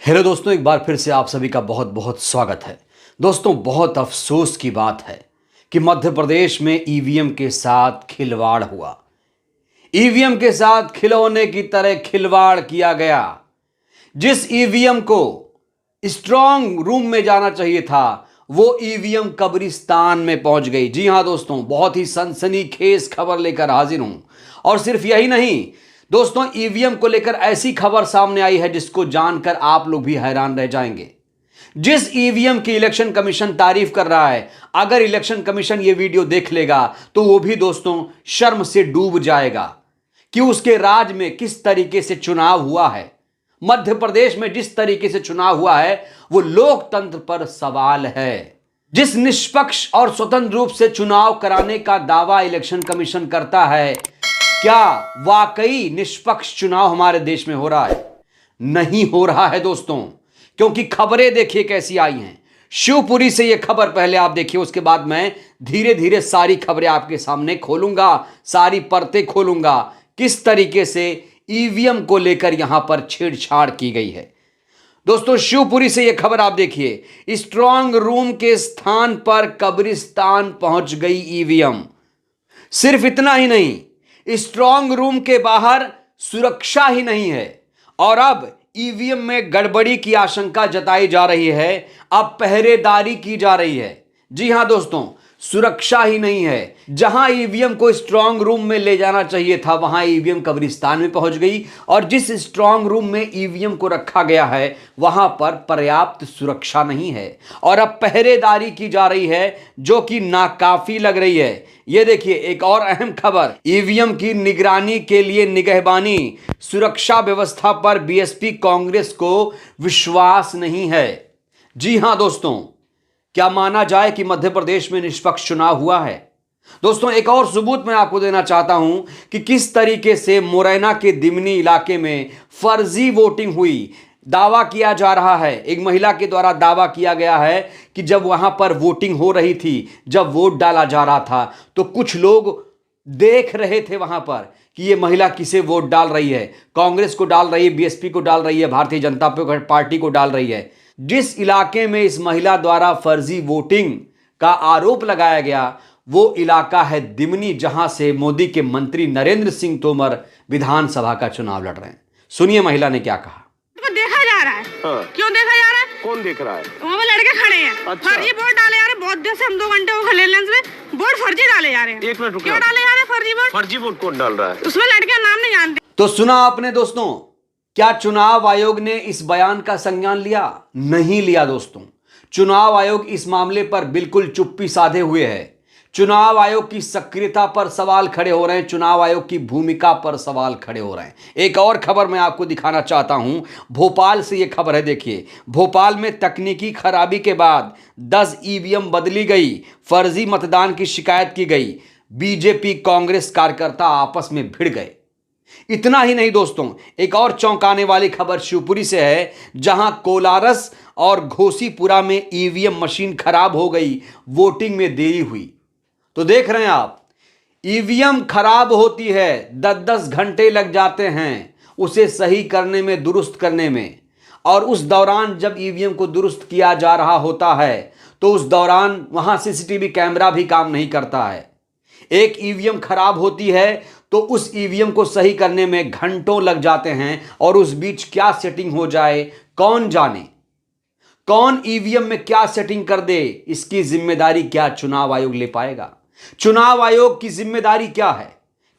Hello दोस्तों, एक बार फिर से आप सभी का बहुत बहुत स्वागत है। दोस्तों, बहुत अफसोस की बात है कि मध्य प्रदेश में ईवीएम के साथ खिलवाड़ हुआ। ईवीएम के साथ खिलौने की तरह खिलवाड़ किया गया। जिस ईवीएम को स्ट्रांग रूम में जाना चाहिए था, वो ईवीएम कब्रिस्तान में पहुंच गई। जी हां दोस्तों, बहुत ही सनसनीखेज खबर लेकर हाजिर हूं। और सिर्फ यही नहीं दोस्तों, ईवीएम को लेकर ऐसी खबर सामने आई है जिसको जानकर आप लोग भी हैरान रह जाएंगे। जिस ईवीएम की इलेक्शन कमीशन तारीफ कर रहा है, अगर इलेक्शन कमीशन ये वीडियो देख लेगा तो वो भी दोस्तों शर्म से डूब जाएगा कि उसके राज में किस तरीके से चुनाव हुआ है। मध्य प्रदेश में जिस तरीके से चुनाव हुआ है वो लोकतंत्र पर सवाल है। जिस निष्पक्ष और स्वतंत्र रूप से चुनाव कराने का दावा इलेक्शन कमीशन करता है, क्या वाकई निष्पक्ष चुनाव हमारे देश में हो रहा है? नहीं हो रहा है दोस्तों, क्योंकि खबरें देखिए कैसी आई हैं। शिवपुरी से यह खबर पहले आप देखिए, उसके बाद मैं धीरे धीरे सारी खबरें आपके सामने खोलूंगा, सारी परतें खोलूंगा किस तरीके से ईवीएम को लेकर यहां पर छेड़छाड़ की गई है। दोस्तों, शिवपुरी से यह खबर आप देखिए, स्ट्रांग रूम के स्थान पर कब्रिस्तान पहुंच गई ईवीएम। सिर्फ इतना ही नहीं, स्ट्रांग रूम के बाहर सुरक्षा ही नहीं है और अब ईवीएम में गड़बड़ी की आशंका जताई जा रही है। अब पहरेदारी की जा रही है। जी हां दोस्तों, सुरक्षा ही नहीं है। जहां ईवीएम को स्ट्रांग रूम में ले जाना चाहिए था, वहां ईवीएम कब्रिस्तान में पहुंच गई और जिस स्ट्रांग रूम में ईवीएम को रखा गया है वहां पर पर्याप्त सुरक्षा नहीं है और अब पहरेदारी की जा रही है जो कि नाकाफी लग रही है। यह देखिए एक और अहम खबर, ईवीएम की निगरानी के लिए निगहबानी, सुरक्षा व्यवस्था पर बीएसपी कांग्रेस को विश्वास नहीं है। जी हां दोस्तों, क्या माना जाए कि मध्य प्रदेश में निष्पक्ष चुनाव हुआ है? दोस्तों, एक और सबूत मैं आपको देना चाहता हूं कि किस तरीके से मुरैना के दिमनी इलाके में फर्जी वोटिंग हुई। दावा किया जा रहा है, एक महिला के द्वारा दावा किया गया है कि जब वहां पर वोटिंग हो रही थी, जब वोट डाला जा रहा था, तो कुछ लोग देख रहे थे वहां पर कि ये महिला किसे वोट डाल रही है, कांग्रेस को डाल रही है, बीएसपी को डाल रही है, भारतीय जनता पार्टी को डाल रही है। जिस इलाके में इस महिला द्वारा फर्जी वोटिंग का आरोप लगाया गया वो इलाका है दिमनी, जहां से मोदी के मंत्री नरेंद्र सिंह तोमर विधानसभा का चुनाव लड़ रहे हैं। सुनिए महिला ने क्या कहा। तो देखा जा रहा है। हाँ। क्यों देखा जा रहा है? कौन देख रहा है? वहाँ पे लड़के खड़े हैं। अच्छा। फर्जी वोट डाले जा रहे हैं। बहुत देर से हम 2 घंटे वो खड़े हैं लेंस में, वोट फर्जी डाले जा रहे हैं। एक मिनट रुकिए। क्यों डाले जा रहे हैं फर्जी वोट? फर्जी वोट कौन डाल रहा है? उसमें लड़के का नाम नहीं जानते। तो सुना आपने दोस्तों, क्या चुनाव आयोग ने इस बयान का संज्ञान लिया? नहीं लिया दोस्तों। चुनाव आयोग इस मामले पर बिल्कुल चुप्पी साधे हुए है। चुनाव आयोग की सक्रियता पर सवाल खड़े हो रहे हैं, चुनाव आयोग की भूमिका पर सवाल खड़े हो रहे हैं। एक और खबर मैं आपको दिखाना चाहता हूं, भोपाल से यह खबर है। देखिए, भोपाल में तकनीकी खराबी के बाद 10 ईवीएम बदली गई, फर्जी मतदान की शिकायत की गई, बीजेपी कांग्रेस कार्यकर्ता आपस में भिड़ गए। इतना ही नहीं दोस्तों, एक और चौंकाने वाली खबर शिवपुरी से है, जहां कोलारस और घोसीपुरा में ईवीएम मशीन खराब हो गई, वोटिंग में देरी हुई। तो देख रहे हैं आप, ईवीएम खराब होती है, 10-10 घंटे लग जाते हैं उसे सही करने में, दुरुस्त करने में। और उस दौरान जब ईवीएम को दुरुस्त किया जा रहा होता है तो उस दौरान वहां सीसीटीवी कैमरा भी काम नहीं करता है। एक ईवीएम खराब होती है तो उस ईवीएम को सही करने में घंटों लग जाते हैं और उस बीच क्या सेटिंग हो जाए कौन जाने। कौन ईवीएम में क्या सेटिंग कर दे, इसकी जिम्मेदारी क्या चुनाव आयोग ले पाएगा? चुनाव आयोग की जिम्मेदारी क्या है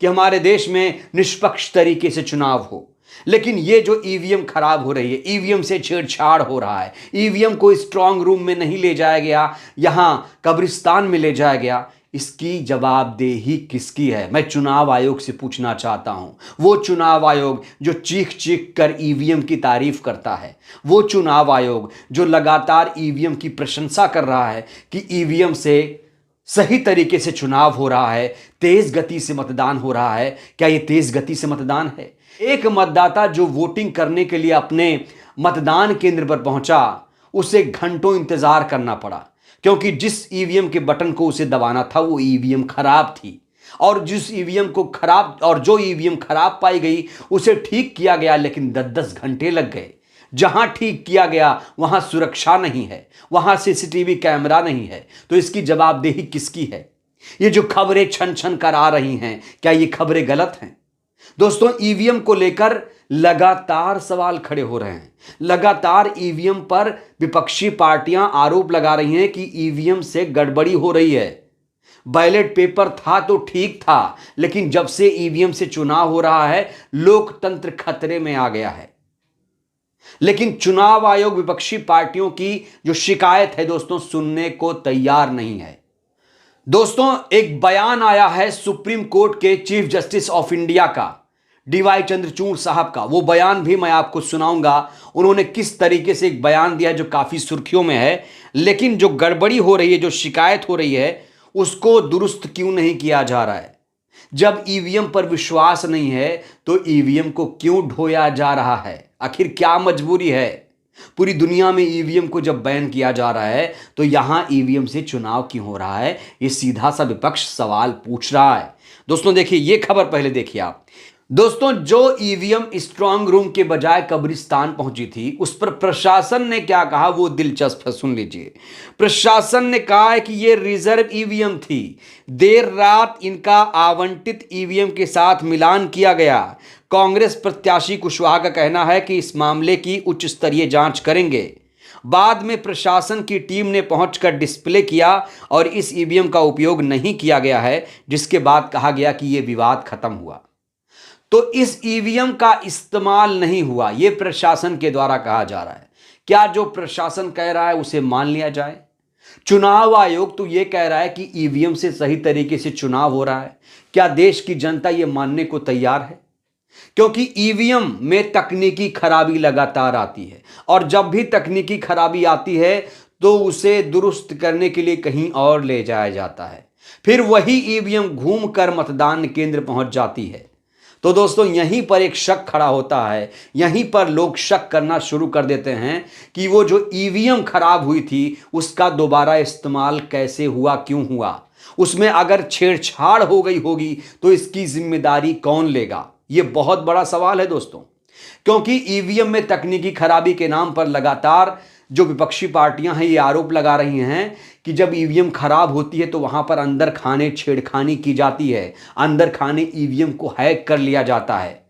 कि हमारे देश में निष्पक्ष तरीके से चुनाव हो। लेकिन ये जो ईवीएम खराब हो रही है, ईवीएम से छेड़छाड़ हो रहा है, ईवीएम को स्ट्रांग रूम में नहीं ले जाया गया, यहां कब्रिस्तान में ले जाया गया, इसकी जवाबदेही किसकी है? मैं चुनाव आयोग से पूछना चाहता हूं। वो चुनाव आयोग जो चीख चीख कर ईवीएम की तारीफ करता है, वो चुनाव आयोग जो लगातार ईवीएम की प्रशंसा कर रहा है कि ईवीएम से सही तरीके से चुनाव हो रहा है, तेज गति से मतदान हो रहा है। क्या ये तेज गति से मतदान है? एक मतदाता जो वोटिंग करने के लिए अपने मतदान केंद्र पर पहुंचा, उसे घंटों इंतजार करना पड़ा, क्योंकि जिस ईवीएम के बटन को उसे दबाना था वो ईवीएम खराब थी। और जिस ईवीएम को खराब और जो ईवीएम खराब पाई गई उसे ठीक किया गया, लेकिन 10-10 घंटे लग गए। जहां ठीक किया गया वहां सुरक्षा नहीं है, वहां सीसीटीवी कैमरा नहीं है, तो इसकी जवाबदेही किसकी है? ये जो खबरें छन छन कर आ रही हैं, क्या ये खबरें गलत हैं? दोस्तों, ईवीएम को लेकर लगातार सवाल खड़े हो रहे हैं। लगातार ईवीएम पर विपक्षी पार्टियां आरोप लगा रही हैं कि ईवीएम से गड़बड़ी हो रही है। बैलेट पेपर था तो ठीक था, लेकिन जब से ईवीएम से चुनाव हो रहा है, लोकतंत्र खतरे में आ गया है। लेकिन चुनाव आयोग विपक्षी पार्टियों की जो शिकायत है दोस्तों, सुनने को तैयार नहीं है। दोस्तों, एक बयान आया है सुप्रीम कोर्ट के चीफ जस्टिस ऑफ इंडिया का, डीवाई चंद्रचूड़ साहब का। वो बयान भी मैं आपको सुनाऊंगा। उन्होंने किस तरीके से एक बयान दिया जो काफी सुर्खियों में है, लेकिन जो गड़बड़ी हो रही है, जो शिकायत हो रही है, उसको दुरुस्त क्यों नहीं किया जा रहा है? जब ईवीएम पर विश्वास नहीं है तो ईवीएम को क्यों ढोया जा रहा है? आखिर क्या मजबूरी है? पूरी दुनिया में ईवीएम को जब बैन किया जा रहा है तो यहां ईवीएम से चुनाव क्यों हो रहा है? ये सीधा सा विपक्ष सवाल पूछ रहा है। दोस्तों देखिए, ये खबर पहले देखिए आप। दोस्तों, जो ईवीएम स्ट्रांग रूम के बजाय कब्रिस्तान पहुंची थी, उस पर प्रशासन ने क्या कहा वो दिलचस्प है, सुन लीजिए। प्रशासन ने कहा है कि ये रिजर्व ईवीएम थी। देर रात इनका आवंटित ईवीएम के साथ मिलान किया गया। कांग्रेस प्रत्याशी कुशवाहा का कहना है कि इस मामले की उच्च स्तरीय जांच करेंगे। बाद में प्रशासन की टीम ने पहुंचकर डिस्प्ले किया और इस ईवीएम का उपयोग नहीं किया गया है, जिसके बाद कहा गया कि यह विवाद खत्म हुआ। तो इस ईवीएम का इस्तेमाल नहीं हुआ, यह प्रशासन के द्वारा कहा जा रहा है। क्या जो प्रशासन कह रहा है उसे मान लिया जाए? चुनाव आयोग तो यह कह रहा है कि ईवीएम से सही तरीके से चुनाव हो रहा है। क्या देश की जनता यह मानने को तैयार है? क्योंकि ईवीएम में तकनीकी खराबी लगातार आती है, और जब भी तकनीकी खराबी आती है तो उसे दुरुस्त करने के लिए कहीं और ले जाया जाता है। फिर वही ईवीएम घूमकर मतदान केंद्र पहुंच जाती है। तो दोस्तों, यहीं पर एक शक खड़ा होता है। यहीं पर लोग शक करना शुरू कर देते हैं कि वो जो ईवीएम खराब हुई थी उसका दोबारा इस्तेमाल कैसे हुआ, क्यों हुआ? उसमें अगर छेड़छाड़ हो गई होगी तो इसकी जिम्मेदारी कौन लेगा? ये बहुत बड़ा सवाल है दोस्तों, क्योंकि ईवीएम में तकनीकी खराबी के नाम पर लगातार जो विपक्षी पार्टियां हैं ये आरोप लगा रही हैं कि जब ईवीएम खराब होती है तो वहां पर अंदर खाने छेड़खानी की जाती है, अंदर खाने ईवीएम को हैक कर लिया जाता है।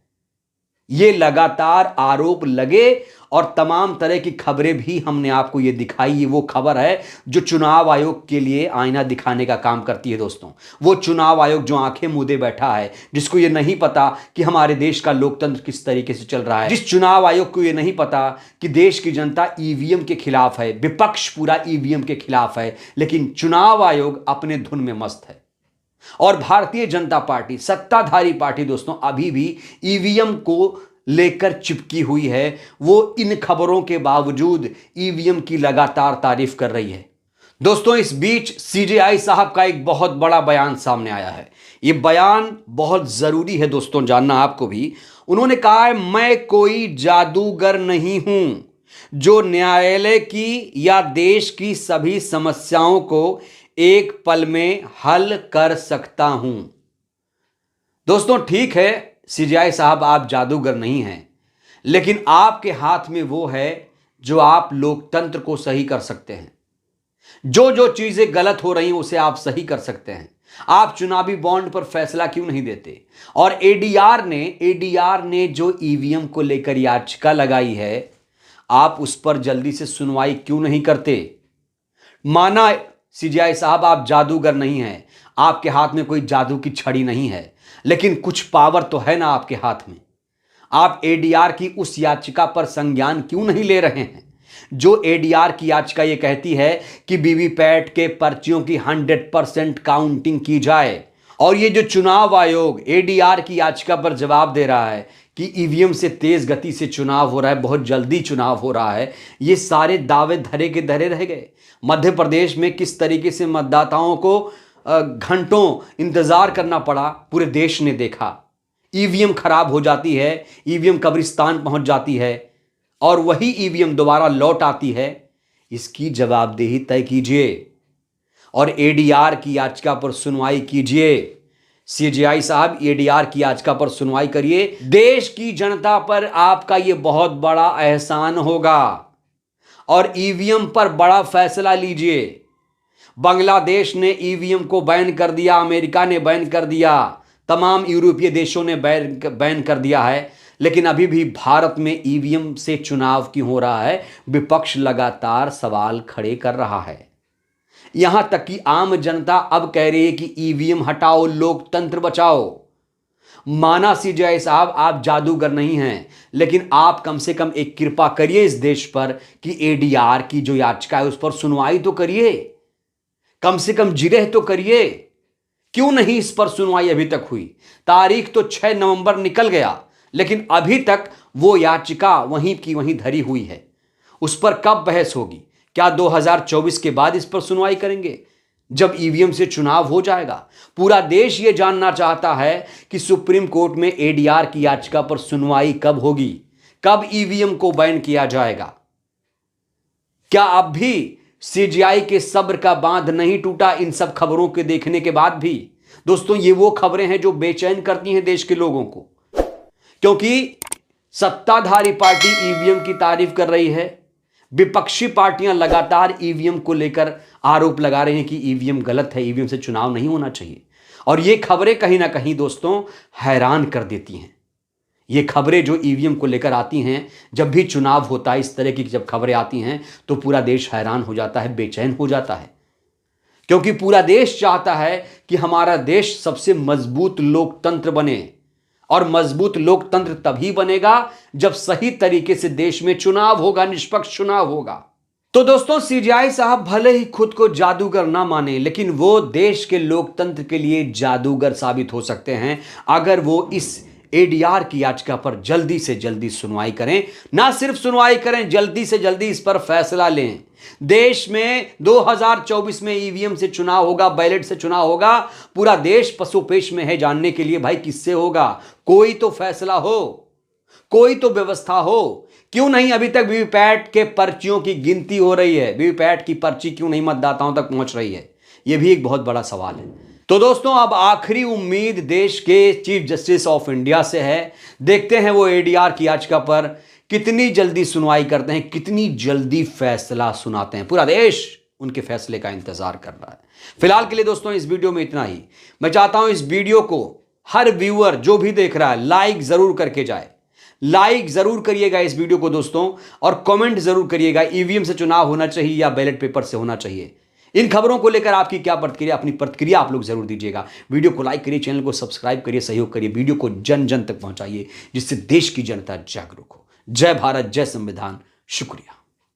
ये लगातार आरोप लगे और तमाम तरह की खबरें भी हमने आपको ये दिखाई। ये वो खबर है जो चुनाव आयोग के लिए आईना दिखाने का काम करती है दोस्तों। वो चुनाव आयोग जो आंखें मूंदे बैठा है, जिसको ये नहीं पता कि हमारे देश का लोकतंत्र किस तरीके से चल रहा है, जिस चुनाव आयोग को ये नहीं पता कि देश की जनता ईवीएम के खिलाफ है, विपक्ष पूरा ईवीएम के खिलाफ है, लेकिन चुनाव आयोग अपने धुन में मस्त है। और भारतीय जनता पार्टी, सत्ताधारी पार्टी दोस्तों, अभी भी ईवीएम को लेकर चिपकी हुई है। वो इन खबरों के बावजूद ईवीएम की लगातार तारीफ कर रही है। दोस्तों, इस बीच सीजेआई साहब का एक बहुत बड़ा बयान सामने आया है। ये बयान बहुत जरूरी है दोस्तों, जानना आपको भी। उन्होंने कहा है, मैं कोई जादूगर नहीं हूं जो न्यायालय की या देश की सभी समस्याओं को एक पल में हल कर सकता हूं। दोस्तों, ठीक है सीजेआई साहब, आप जादूगर नहीं हैं, लेकिन आपके हाथ में वो है जो आप लोकतंत्र को सही कर सकते हैं। जो जो चीजें गलत हो रही हैं उसे आप सही कर सकते हैं। आप चुनावी बॉन्ड पर फैसला क्यों नहीं देते? और एडीआर ने जो ईवीएम को लेकर याचिका लगाई है, आप उस पर जल्दी से सुनवाई क्यों नहीं करते? माना सीजेआई साहब, आप जादूगर नहीं हैं, आपके हाथ में कोई जादू की छड़ी नहीं है, लेकिन कुछ पावर तो है ना आपके हाथ में। आप एडीआर की उस याचिका पर संज्ञान क्यों नहीं ले रहे हैं? जो एडीआर की याचिका ये कहती है कि वीवीपैट के पर्चियों की 100% काउंटिंग की जाए, और ये जो चुनाव आयोग एडीआर की याचिका पर जवाब दे रहा है कि ईवीएम से तेज गति से चुनाव हो रहा है, बहुत जल्दी चुनाव हो रहा है, ये सारे दावे धरे के धरे रह गए। मध्य प्रदेश में किस तरीके से मतदाताओं को घंटों इंतजार करना पड़ा, पूरे देश ने देखा। ईवीएम खराब हो जाती है, ईवीएम कब्रिस्तान पहुंच जाती है, और वही ईवीएम दोबारा लौट आती है। इसकी जवाबदेही तय कीजिए और एडीआर की याचिका पर सुनवाई कीजिए। सीजेआई साहब एडीआर की याचिका पर सुनवाई करिए। देश की जनता पर आपका यह बहुत बड़ा एहसान होगा और ईवीएम पर बड़ा फैसला लीजिए। बांग्लादेश ने ईवीएम को बैन कर दिया, अमेरिका ने बैन कर दिया, तमाम यूरोपीय देशों ने बैन कर दिया है, लेकिन अभी भी भारत में ईवीएम से चुनाव क्यों हो रहा है? विपक्ष लगातार सवाल खड़े कर रहा है। यहां तक कि आम जनता अब कह रही है कि ईवीएम हटाओ, लोकतंत्र बचाओ। माना सीजेआई साहब आप जादूगर नहीं हैं, लेकिन आप कम से कम एक कृपा करिए इस देश पर कि एडीआर की जो याचिका है उस पर सुनवाई तो करिए, कम से कम जिरह तो करिए। क्यों नहीं इस पर सुनवाई अभी तक हुई? तारीख तो 6 नवंबर निकल गया, लेकिन अभी तक वो याचिका वहीं की वहीं धरी हुई है। उस पर कब बहस होगी? क्या 2024 के बाद इस पर सुनवाई करेंगे, जब ईवीएम से चुनाव हो जाएगा? पूरा देश यह जानना चाहता है कि सुप्रीम कोर्ट में एडीआर की याचिका पर सुनवाई कब होगी, कब ईवीएम को बैन किया जाएगा। क्या अब भी सीजेआई के सब्र का बांध नहीं टूटा इन सब खबरों के देखने के बाद भी? दोस्तों, ये वो खबरें हैं जो बेचैन करती हैं देश के लोगों को, क्योंकि सत्ताधारी पार्टी ईवीएम की तारीफ कर रही है, विपक्षी पार्टियां लगातार ईवीएम को लेकर आरोप लगा रहे हैं कि ईवीएम गलत है, ईवीएम से चुनाव नहीं होना चाहिए। और ये खबरें कहीं ना कहीं दोस्तों हैरान कर देती हैं। ये खबरें जो ईवीएम को लेकर आती हैं, जब भी चुनाव होता है इस तरह की जब खबरें आती हैं तो पूरा देश हैरान हो जाता है, बेचैन हो जाता है, क्योंकि पूरा देश चाहता है कि हमारा देश सबसे मजबूत लोकतंत्र बने। और मजबूत लोकतंत्र तभी बनेगा जब सही तरीके से देश में चुनाव होगा, निष्पक्ष चुनाव होगा। तो दोस्तों, सीजेआई साहब भले ही खुद को जादूगर ना माने, लेकिन वो देश के लोकतंत्र के लिए जादूगर साबित हो सकते हैं अगर वो इस एडीआर की याचिका पर जल्दी से जल्दी सुनवाई करें। ना सिर्फ सुनवाई करें, जल्दी से जल्दी इस पर फैसला लें। देश में 2024 में ईवीएम से चुनाव होगा, बैलेट से चुनाव होगा। पूरा देश पसोपेश में है जानने के लिए भाई किससे होगा। कोई तो फैसला हो, कोई तो व्यवस्था हो। क्यों नहीं अभी तक वीवीपैट के पर्चियों की गिनती हो रही है? वीवीपैट की पर्ची क्यों नहीं मतदाताओं तक पहुंच रही है? यह भी एक बहुत बड़ा सवाल है। तो दोस्तों, अब आखिरी उम्मीद देश के चीफ जस्टिस ऑफ इंडिया से है। देखते हैं वो एडीआर की याचिका पर कितनी जल्दी सुनवाई करते हैं, कितनी जल्दी फैसला सुनाते हैं। पूरा देश उनके फैसले का इंतजार कर रहा है। फिलहाल के लिए दोस्तों इस वीडियो में इतना ही। मैं चाहता हूं इस वीडियो को हर व्यूअर जो भी देख रहा है लाइक जरूर करके जाए, लाइक जरूर करिएगा इस वीडियो को दोस्तों, और कमेंट जरूर करिएगा ईवीएम से चुनाव होना चाहिए या बैलेट पेपर से होना चाहिए। इन खबरों को लेकर आपकी क्या प्रतिक्रिया, अपनी प्रतिक्रिया आप लोग जरूर दीजिएगा। वीडियो को लाइक करिए, चैनल को सब्सक्राइब करिए, सहयोग करिए, वीडियो को जन जन तक पहुंचाइए, जिससे देश की जनता जागरूक हो। जय भारत, जय संविधान। शुक्रिया।